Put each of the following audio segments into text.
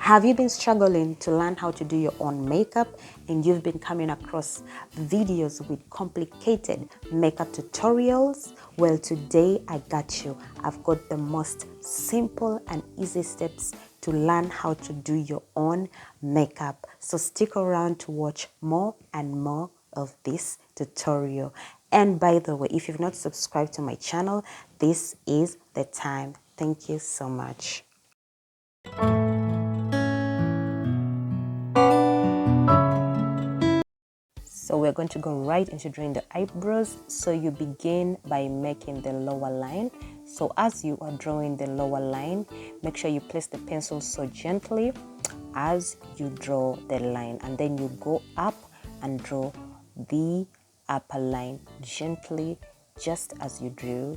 Have you been struggling to learn how to do your own makeup and you've been coming across videos with complicated makeup tutorials? Well, today I got you. I've got the most simple and easy steps to learn how to do your own makeup. So stick around to watch more and more of this tutorial. And by the way, if you've not subscribed to my channel, this is the time. Thank you so much. So we're going to go right into drawing the eyebrows. So you begin by making the lower line. So as you are drawing the lower line, make sure you place the pencil so gently as you draw the line, and then you go up and draw the upper line gently, just as you drew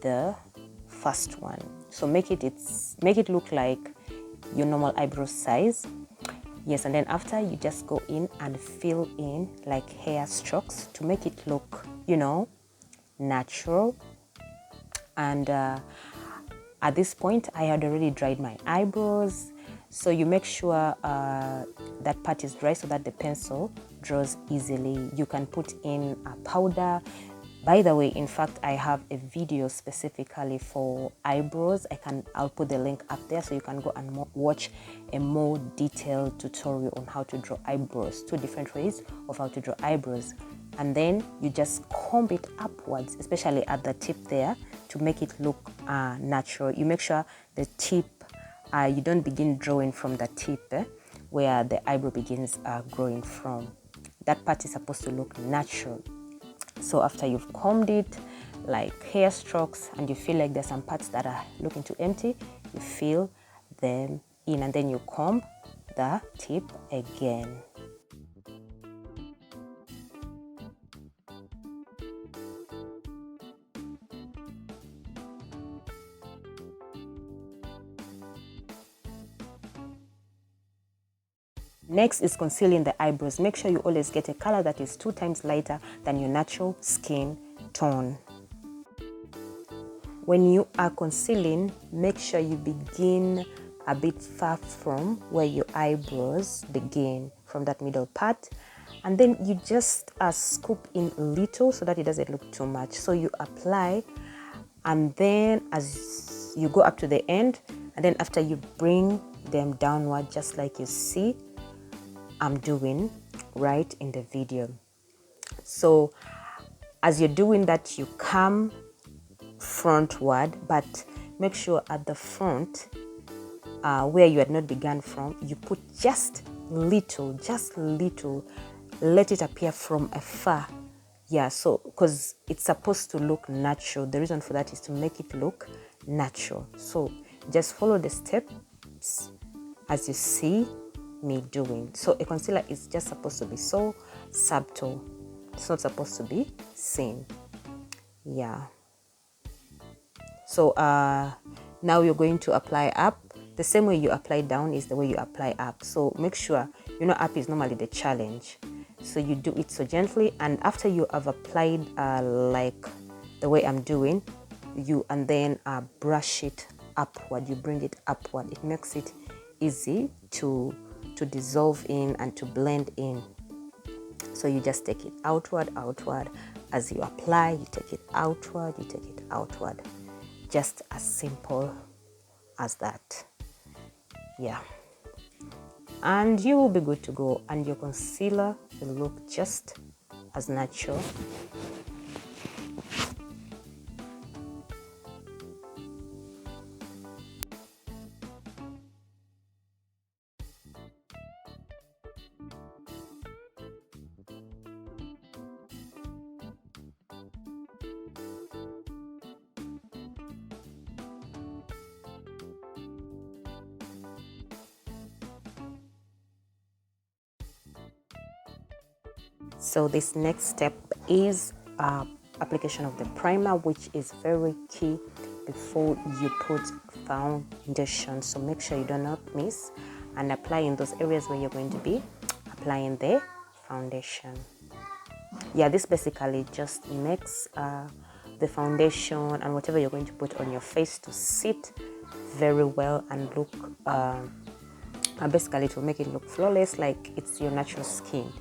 the first one. So make it look like your normal eyebrow size. Yes, and then after, you just go in and fill in like hair strokes to make it look, natural. And at this point, I had already dried my eyebrows. So you make sure that part is dry so that the pencil draws easily. You can put in a powder. By the way, in fact, I have a video specifically for eyebrows. I'll put the link up there so you can go and watch a more detailed tutorial on how to draw eyebrows. 2 different ways of how to draw eyebrows. And then you just comb it upwards, especially at the tip there, to make it look natural. You make sure the tip, you don't begin drawing from the tip where the eyebrow begins growing from. That part is supposed to look natural. So after you've combed it like hair strokes and you feel like there's some parts that are looking too empty, you fill them in, and then you comb the tip again. Next is concealing the eyebrows. Make sure you always get a color that is 2 times lighter than your natural skin tone. When you are concealing, make sure you begin a bit far from where your eyebrows begin, from that middle part. And then you just scoop in a little so that it doesn't look too much. So you apply, and then as you go up to the end, and then after you bring them downward, just like you see I'm doing right in the video. So as you're doing that, you come frontward, but make sure at the front where you had not begun from, you put just little, let it appear from afar. Yeah, so because it's supposed to look natural. The reason for that is to make it look natural. So just follow the steps as you see me doing. So a concealer is just supposed to be so subtle. It's not supposed to be seen. Yeah. So now you're going to apply up. The same way you apply down is the way you apply up. So make sure, up is normally the challenge. So you do it so gently, and after you have applied like the way I'm doing, and then brush it upward. You bring it upward. It makes it easy to dissolve in and to blend in. So you just take it outward. As you apply, you take it outward, just as simple as that. Yeah, and you will be good to go, and your concealer will look just as natural. So this next step is application of the primer, which is very key before you put foundation. So make sure you do not miss and apply in those areas where you're going to be applying the foundation. Yeah, this basically just makes the foundation and whatever you're going to put on your face to sit very well and look Basically it will make it look flawless, like it's your natural skin,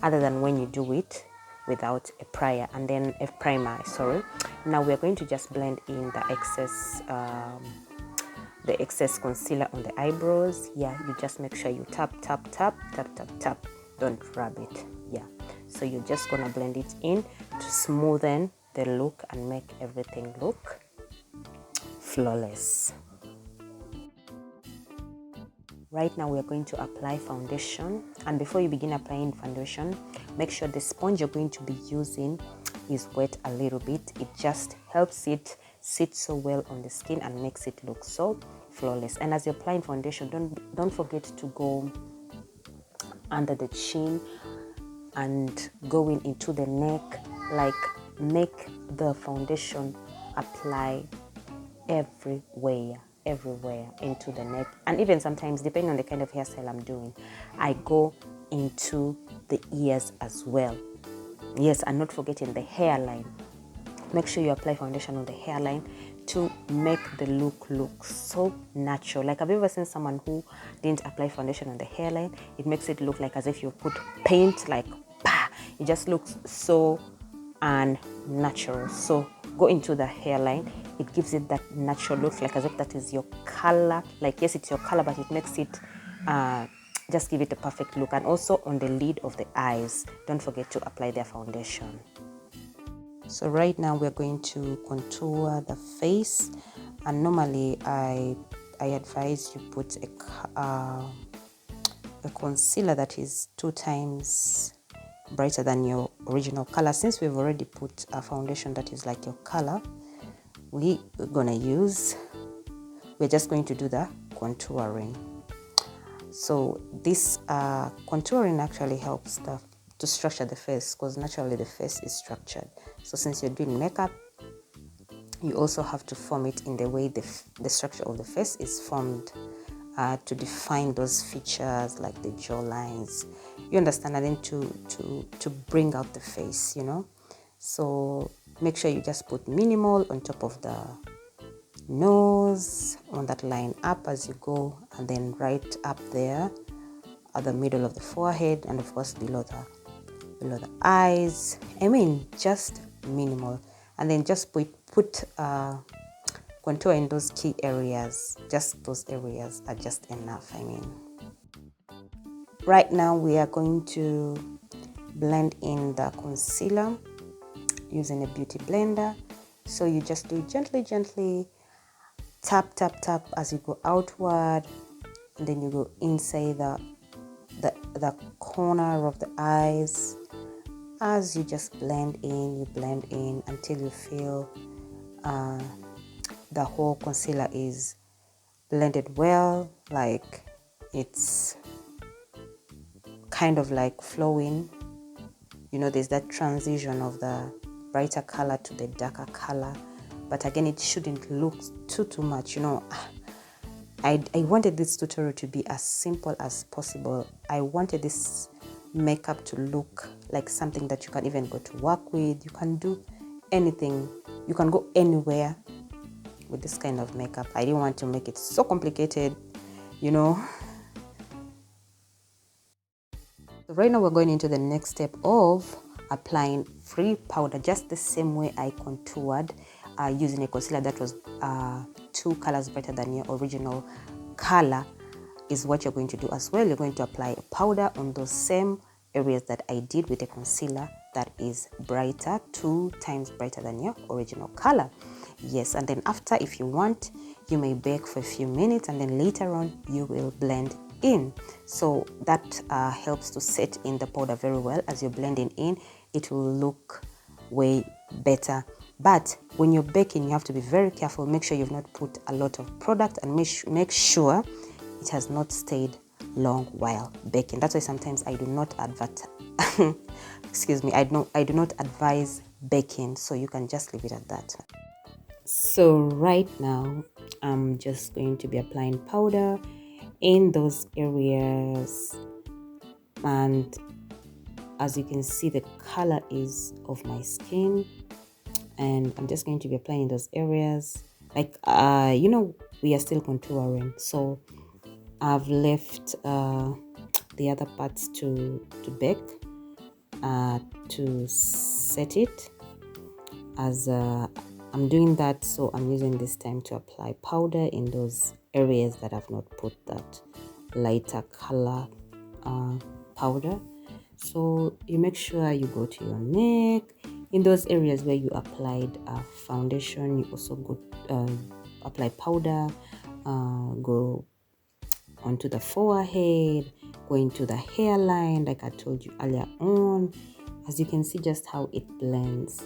other than when you do it without a primer. And then a primer, sorry. Now we're going to just blend in the excess concealer on the eyebrows. Yeah, you just make sure you tap, tap, tap, tap, tap, tap. Don't rub it. Yeah, so you're just gonna blend it in to smoothen the look and make everything look flawless. Right now we are going to apply foundation, and before you begin applying foundation, make sure the sponge you're going to be using is wet a little bit. It just helps it sit so well on the skin and makes it look so flawless. And as you're applying foundation, don't forget to go under the chin and going into the neck. Like, make the foundation apply everywhere into the neck, and even sometimes, depending on the kind of hairstyle I'm doing, I go into the ears as well. Yes, and not forgetting the hairline. Make sure you apply foundation on the hairline to make the look so natural. Like, have you ever seen someone who didn't apply foundation on the hairline? It makes it look like as if you put paint, like, bah! It just looks so unnatural. So go into the hairline. It gives it that natural look, like as if that is your color. Like, yes, it's your color, but it makes it just give it a perfect look. And also on the lid of the eyes, don't forget to apply their foundation. So right now we're going to contour the face, and normally I advise you put a concealer that is 2 times brighter than your original color. Since we've already put a foundation that is like your color, we're just going to do the contouring. So this contouring actually helps to structure the face, because naturally the face is structured. So since you're doing makeup, you also have to form it in the way the structure of the face is formed, to define those features like the jaw lines, you understand, and then to bring out the face, you know. So make sure you just put minimal on top of the nose, on that line up as you go, and then right up there at the middle of the forehead, and of course below the eyes. I mean, just minimal, and then just put contour in those key areas. Just those areas are just enough. I mean, right now we are going to blend in the concealer using a beauty blender. So you just do it gently, tap, tap, tap as you go outward, and then you go inside the corner of the eyes. As you just blend in until you feel the whole concealer is blended well, like it's kind of like flowing. You know, there's that transition of the brighter color to the darker color, but again, it shouldn't look too much. You know, I wanted this tutorial to be as simple as possible. I wanted this makeup to look like something that you can even go to work with. You can do anything. You can go anywhere with this kind of makeup. I didn't want to make it so complicated, you know. So right now we're going into the next step of applying free powder, just the same way I contoured using a concealer that was 2 colors brighter than your original color, is what you're going to do as well. You're going to apply a powder on those same areas that I did with a concealer that is brighter, 2 times brighter than your original color. Yes, and then after, if you want, you may bake for a few minutes, and then later on you will blend in. So that helps to set in the powder very well. As you're blending in, it will look way better. But when you're baking, you have to be very careful. Make sure you've not put a lot of product, and make sure it has not stayed long while baking. That's why sometimes I do not excuse me, I do not advise baking, so you can just leave it at that. So right now I'm just going to be applying powder in those areas, and as you can see, the color is of my skin, and I'm just going to be applying those areas. Like you know, we are still contouring, so I've left the other parts to bake, to set it. As I'm doing that, so I'm using this time to apply powder in those areas that I've not put that lighter color powder. So you make sure you go to your neck. In those areas where you applied foundation, you also go apply powder, go onto the forehead, go into the hairline like I told you earlier on. As you can see just how it blends.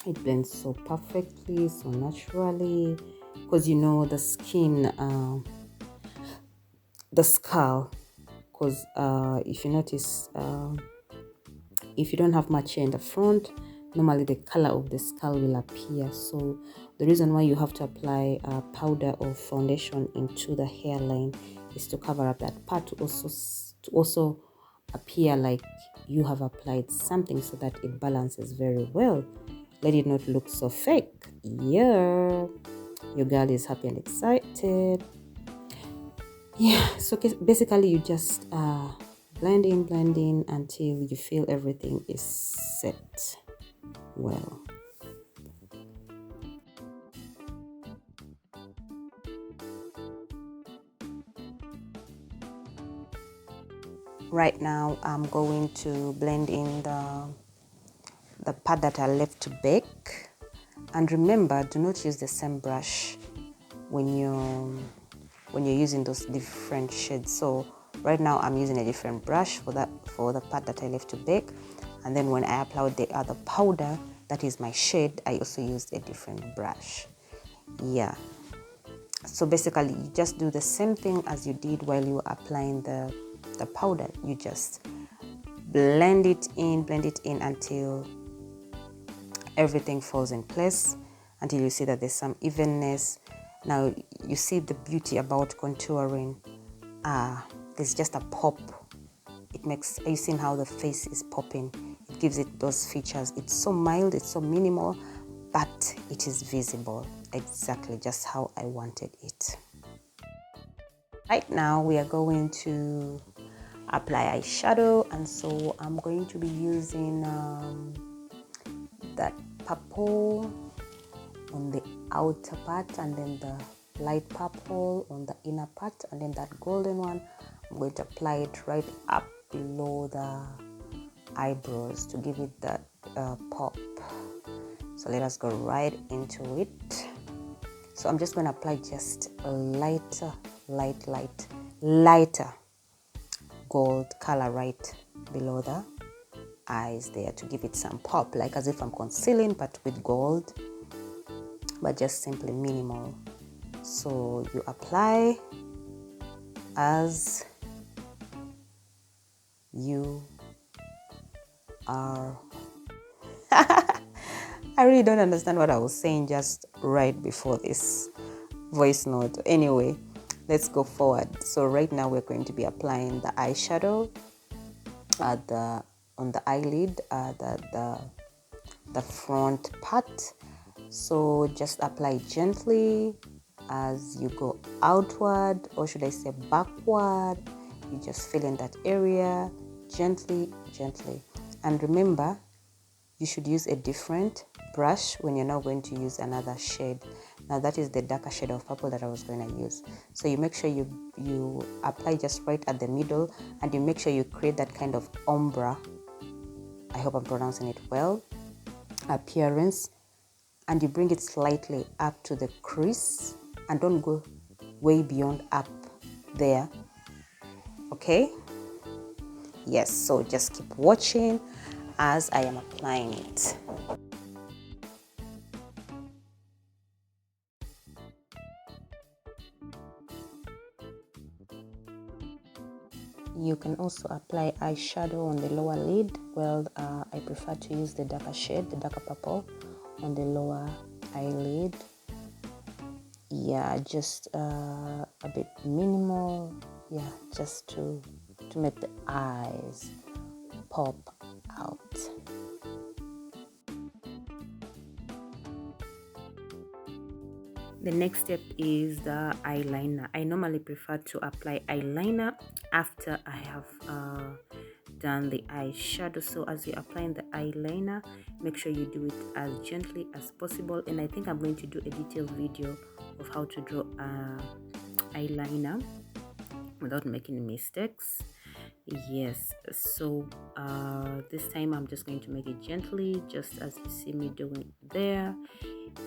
It blends so perfectly, so naturally, because you know the skin, the skull, because if you notice, if you don't have much hair in the front, normally the color of the skull will appear. So the reason why you have to apply powder or foundation into the hairline is to cover up that part, to also appear like you have applied something, so that it balances very well. Let it not look so fake. Yeah, your girl is happy and excited. Yeah, so basically you just blend in until you feel everything is set well. Right now I'm going to blend in the part that I left to bake. And remember, do not use the same brush when you're using those different shades. So right now I'm using a different brush for the part that I left to bake, and then when I applied the other powder, that is my shade, I also used a different brush. Yeah, so basically you just do the same thing as you did while you were applying the powder. You just blend it in until everything falls in place, until you see that there's some evenness. Now you see the beauty about contouring. There's just a pop. It makes, are you seeing how the face is popping? It gives it those features. It's so mild, it's so minimal, but it is visible exactly just how I wanted it. Right now we are going to apply eyeshadow, and so I'm going to be using that purple on the outer part, and then the light purple on the inner part, and then that golden one I'm going to apply it right up below the eyebrows to give it that pop. So let us go right into it. So I'm just going to apply just a lighter gold color right below the eyes there, to give it some pop, like as if I'm concealing but with gold, but just simply minimal. So you apply as you are. I really don't understand what I was saying just right before this voice note. Anyway, let's go forward. So right now we're going to be applying the eyeshadow on the eyelid, the front part. So just apply gently as you go outward, or should I say backward. You just fill in that area gently. And remember, you should use a different brush when you're not going to use another shade. Now that is the darker shade of purple that I was going to use. So you make sure you apply just right at the middle, and you make sure you create that kind of ombre, I hope I'm pronouncing it well, appearance, and you bring it slightly up to the crease, and don't go way beyond up there. Okay? Yes, so just keep watching as I am applying it. You can also apply eyeshadow on the lower lid. Well, I prefer to use the darker shade, the darker purple, on the lower eyelid. Yeah, just a bit minimal. Yeah, just to make the eyes pop out. The next step is the eyeliner. I normally prefer to apply eyeliner after I have done the eyeshadow. So as you're applying the eyeliner, make sure you do it as gently as possible. And I think I'm going to do a detailed video of how to draw eyeliner without making mistakes. Yes, so this time I'm just going to make it gently, just as you see me doing there.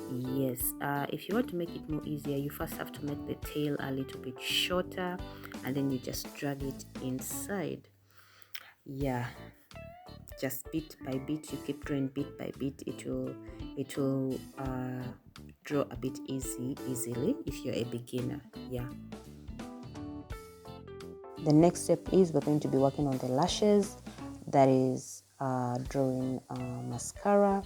Yes, if you want to make it more easier, you first have to make the tail a little bit shorter, and then you just drag it inside. Yeah, just bit by bit, you keep drawing bit by bit. It will draw a bit easily if you're a beginner. Yeah. The next step is we're going to be working on the lashes, that is drawing mascara.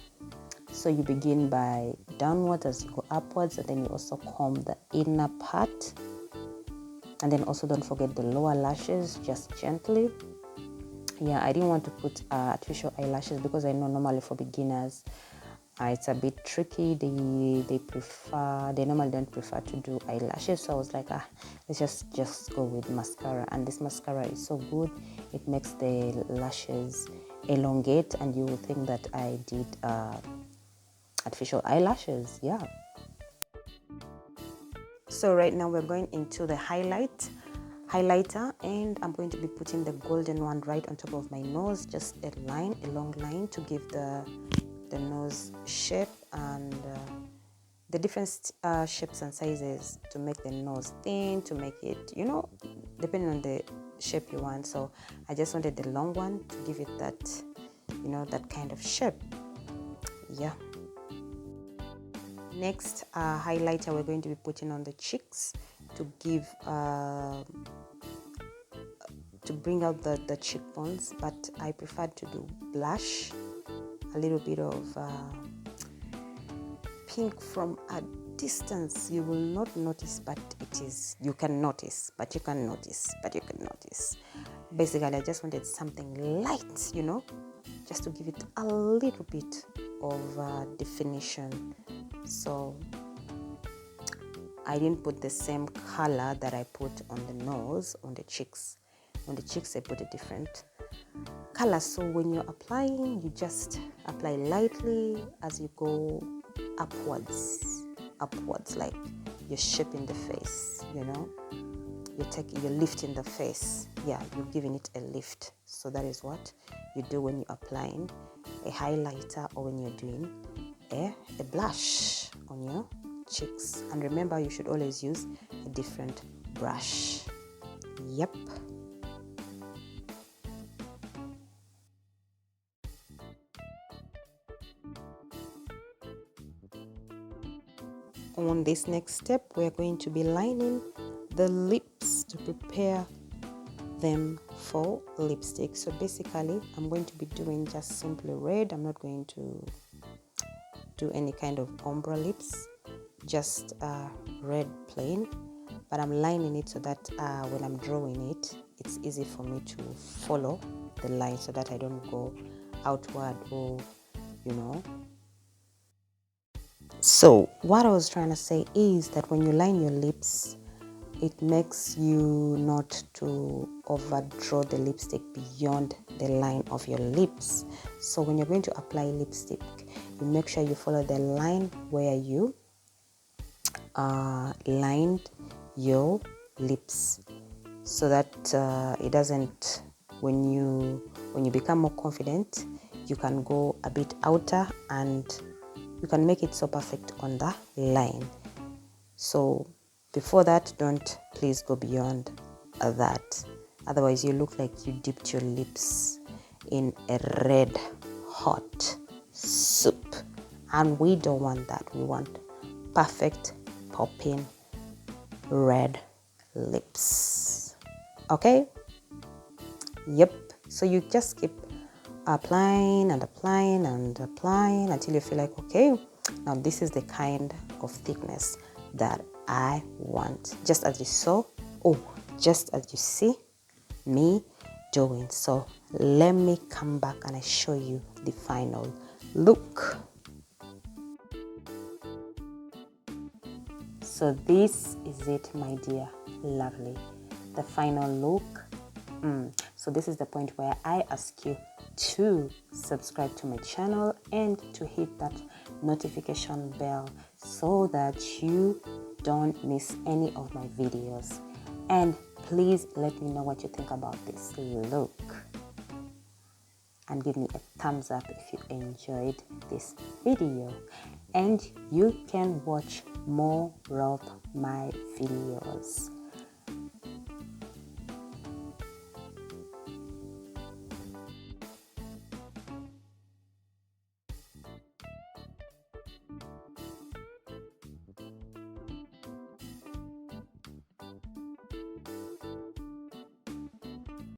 So you begin by downwards as you go upwards, and then you also comb the inner part, and then also don't forget the lower lashes, just gently. Yeah, I didn't want to put artificial eyelashes because I know normally for beginners it's a bit tricky. They normally don't prefer to do eyelashes, so I was like, let's just go with mascara. And this mascara is so good, it makes the lashes elongate, and you will think that I did artificial eyelashes. Yeah. So right now we're going into the highlighter, and I'm going to be putting the golden one right on top of my nose, just a long line to give the nose shape, and the different shapes and sizes to make the nose thin, to make it, depending on the shape you want. So I just wanted the long one to give it that, that kind of shape. Yeah. Next highlighter we're going to be putting on the cheeks to give to bring out the cheekbones, but I prefer to do blush, a little bit of pink from a distance. You will not notice, but you can notice. Basically, I just wanted something light, just to give it a little bit of definition. So I didn't put the same color that I put on the nose, on the cheeks. On the cheeks, I put a different color. So when you're applying, you just apply lightly as you go upwards, like you're shaping the face, you're lifting the face. Yeah, you're giving it a lift. So that is what you do when you're applying a highlighter, or when you're doing a blush on your cheeks. And remember, you should always use a different brush. Yep. On this next step, we're going to be lining the lips to prepare them for lipstick. So basically, I'm going to be doing just simply red. I'm not going to do any kind of ombre lips, just red plain, but I'm lining it so that when I'm drawing it, it's easy for me to follow the line, so that I don't go outward, or So what I was trying to say is that when you line your lips, it makes you not to overdraw the lipstick beyond the line of your lips. So when you're going to apply lipstick, you make sure you follow the line where you lined your lips, so that it doesn't, when you become more confident, you can go a bit outer, and you can make it so perfect on the line. So before that, don't please go beyond that. Otherwise, you look like you dipped your lips in a red hot soup. And we don't want that. We want perfect popping red lips. Okay? Yep. So you just keep applying and applying and applying until you feel like, okay, now this is the kind of thickness that I want, just as you see me doing. So let me come back and I show you the final look. So this is it, my dear lovely, the final look. So this is the point where I ask you to subscribe to my channel and to hit that notification bell so that you don't miss any of my videos. And please let me know what you think about this look, and give me a thumbs up if you enjoyed this video. And you can watch more of my videos.